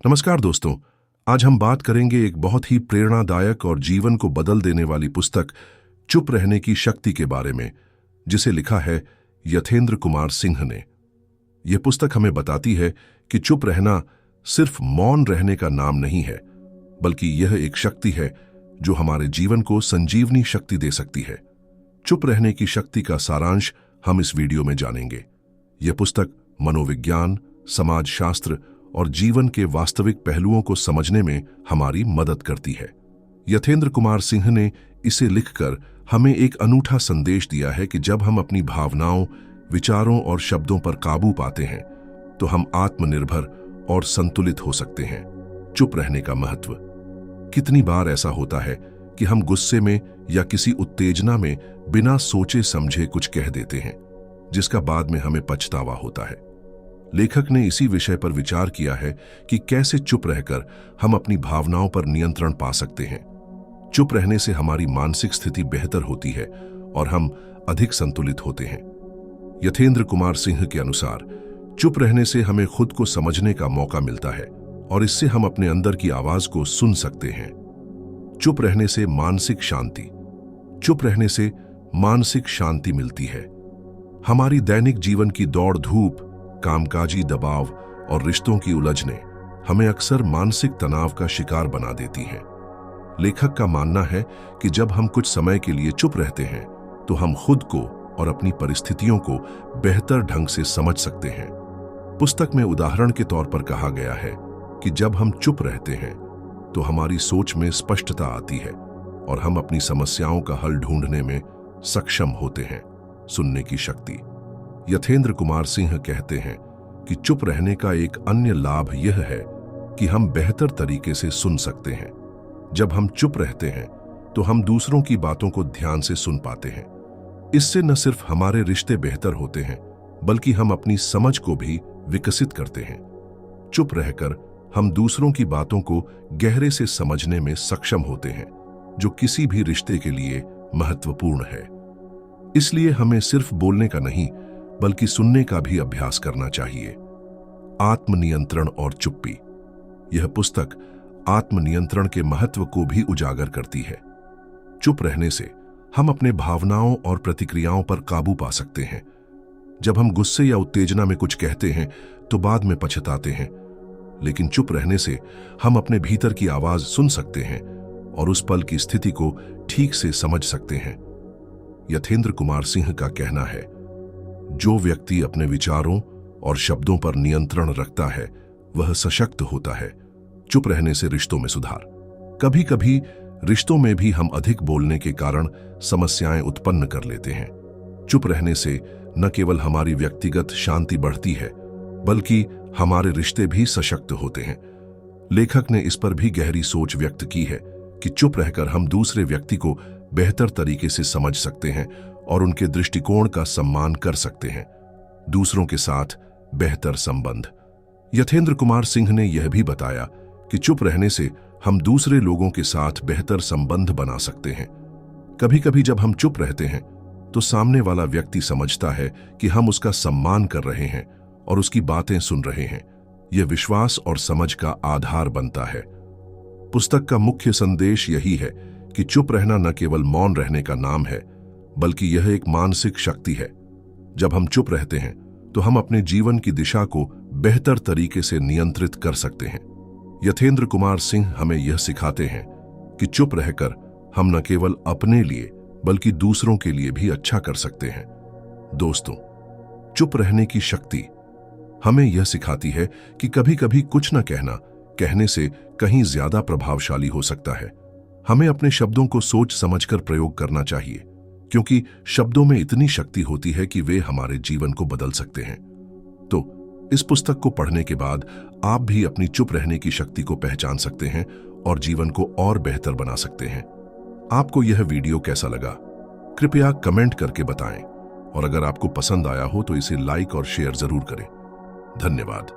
नमस्कार दोस्तों, आज हम बात करेंगे एक बहुत ही प्रेरणादायक और जीवन को बदल देने वाली पुस्तक चुप रहने की शक्ति के बारे में, जिसे लिखा है यथेंद्र कुमार सिंह ने। यह पुस्तक हमें बताती है कि चुप रहना सिर्फ मौन रहने का नाम नहीं है, बल्कि यह एक शक्ति है जो हमारे जीवन को संजीवनी शक्ति दे सकती है। चुप रहने की शक्ति का सारांश हम इस वीडियो में जानेंगे। यह पुस्तक मनोविज्ञान, समाजशास्त्र और जीवन के वास्तविक पहलुओं को समझने में हमारी मदद करती है। यथेंद्र कुमार सिंह ने इसे लिखकर हमें एक अनूठा संदेश दिया है कि जब हम अपनी भावनाओं, विचारों और शब्दों पर काबू पाते हैं तो हम आत्मनिर्भर और संतुलित हो सकते हैं। चुप रहने का महत्व। कितनी बार ऐसा होता है कि हम गुस्से में या किसी उत्तेजना में बिना सोचे समझे कुछ कह देते हैं, जिसका बाद में हमें पछतावा होता है। लेखक ने इसी विषय पर विचार किया है कि कैसे चुप रहकर हम अपनी भावनाओं पर नियंत्रण पा सकते हैं। चुप रहने से हमारी मानसिक स्थिति बेहतर होती है और हम अधिक संतुलित होते हैं। यथेंद्र कुमार सिंह के अनुसार चुप रहने से हमें खुद को समझने का मौका मिलता है और इससे हम अपने अंदर की आवाज को सुन सकते हैं। चुप रहने से मानसिक शांति। चुप रहने से मानसिक शांति मिलती है। हमारी दैनिक जीवन की दौड़ धूप, कामकाजी दबाव और रिश्तों की उलझने हमें अक्सर मानसिक तनाव का शिकार बना देती हैं। लेखक का मानना है कि जब हम कुछ समय के लिए चुप रहते हैं तो हम खुद को और अपनी परिस्थितियों को बेहतर ढंग से समझ सकते हैं। पुस्तक में उदाहरण के तौर पर कहा गया है कि जब हम चुप रहते हैं तो हमारी सोच में स्पष्टता आती है और हम अपनी समस्याओं का हल ढूंढने में सक्षम होते हैं। सुनने की शक्ति। यथेंद्र कुमार सिंह कहते हैं कि चुप रहने का एक अन्य लाभ यह है कि हम बेहतर तरीके से सुन सकते हैं। जब हम चुप रहते हैं तो हम दूसरों की बातों को ध्यान से सुन पाते हैं। इससे न सिर्फ हमारे रिश्ते बेहतर होते हैं, बल्कि हम अपनी समझ को भी विकसित करते हैं। चुप रहकर हम दूसरों की बातों को गहरे से समझने में सक्षम होते हैं, जो किसी भी रिश्ते के लिए महत्वपूर्ण है। इसलिए हमें सिर्फ बोलने का नहीं, बल्कि सुनने का भी अभ्यास करना चाहिए। आत्मनियंत्रण और चुप्पी। यह पुस्तक आत्मनियंत्रण के महत्व को भी उजागर करती है। चुप रहने से हम अपने भावनाओं और प्रतिक्रियाओं पर काबू पा सकते हैं। जब हम गुस्से या उत्तेजना में कुछ कहते हैं तो बाद में पछताते हैं, लेकिन चुप रहने से हम अपने भीतर की आवाज सुन सकते हैं और उस पल की स्थिति को ठीक से समझ सकते हैं। यथेंद्र कुमार सिंह का कहना है, जो व्यक्ति अपने विचारों और शब्दों पर नियंत्रण रखता है वह सशक्त होता है। चुप रहने से रिश्तों में सुधार। कभी कभी रिश्तों में भी हम अधिक बोलने के कारण समस्याएं उत्पन्न कर लेते हैं। चुप रहने से न केवल हमारी व्यक्तिगत शांति बढ़ती है, बल्कि हमारे रिश्ते भी सशक्त होते हैं। लेखक ने इस पर भी गहरी सोच व्यक्त की है कि चुप रहकर हम दूसरे व्यक्ति को बेहतर तरीके से समझ सकते हैं और उनके दृष्टिकोण का सम्मान कर सकते हैं। दूसरों के साथ बेहतर संबंध। यथेंद्र कुमार सिंह ने यह भी बताया कि चुप रहने से हम दूसरे लोगों के साथ बेहतर संबंध बना सकते हैं। कभी कभी जब हम चुप रहते हैं तो सामने वाला व्यक्ति समझता है कि हम उसका सम्मान कर रहे हैं और उसकी बातें सुन रहे हैं। यह विश्वास और समझ का आधार बनता है। पुस्तक का मुख्य संदेश यही है कि चुप रहना न केवल मौन रहने का नाम है, बल्कि यह एक मानसिक शक्ति है। जब हम चुप रहते हैं तो हम अपने जीवन की दिशा को बेहतर तरीके से नियंत्रित कर सकते हैं। यथेंद्र कुमार सिंह हमें यह सिखाते हैं कि चुप रहकर हम न केवल अपने लिए बल्कि दूसरों के लिए भी अच्छा कर सकते हैं। दोस्तों, चुप रहने की शक्ति हमें यह सिखाती है कि कभी कभी कुछ न कहने से कहीं ज्यादा प्रभावशाली हो सकता है। हमें अपने शब्दों को सोच समझकर प्रयोग करना चाहिए, क्योंकि शब्दों में इतनी शक्ति होती है कि वे हमारे जीवन को बदल सकते हैं। तो इस पुस्तक को पढ़ने के बाद आप भी अपनी चुप रहने की शक्ति को पहचान सकते हैं और जीवन को और बेहतर बना सकते हैं। आपको यह वीडियो कैसा लगा? कृपया कमेंट करके बताएं और अगर आपको पसंद आया हो तो इसे लाइक और शेयर जरूर करें। धन्यवाद।